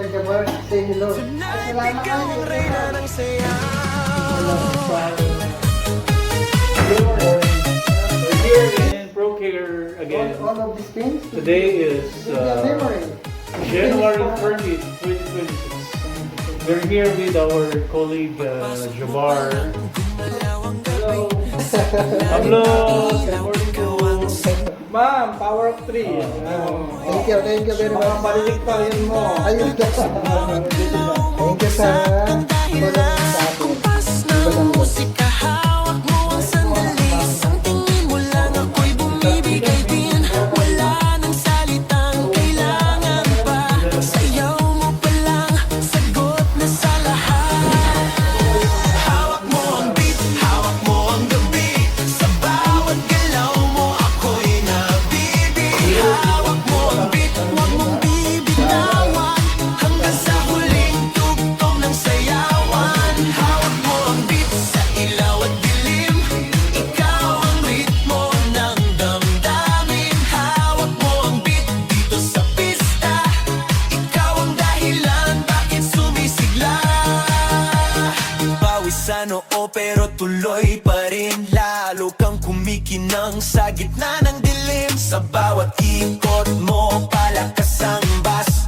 Jabbar, say hello. Salamat ka. We're here in ProCare again. All of these things. Today is Memory. January 30th, 2026. We're here with our colleague Jabbar. Hello. Hello. Good morning po. Ma'am, power of 3. Thank you very much. Mga balilik pa rin mo. Ayun ka. Thank you sa tulong sa atin. Iba lang yun. Hawak mo ang sandali. Ang tingin mo lang ako'y bumibigay din. Wala nang salitang kailangan pa. Sayaw mo pa lang, sagot na sa lahat. Hawak mo ang beat, hawak mo ang gabi. Sa bawat galaw mo ako'y nabibig. Hawak mo ang beat, huwag mong bibitawan. Hanggang sa huling tugtog ng sayawan. Hawak mo ang beat sa ilaw at dilim. Ikaw ang ritmo ng damdamin. Hawak mo ang beat dito sa pista. Ikaw ang dahilan bakit sumisigla. Pawisan oo pero tuloy pa rin. Lalo kang kumikinang sa gitna ng dilim. Sa bawat ikot mo palakas ang bass.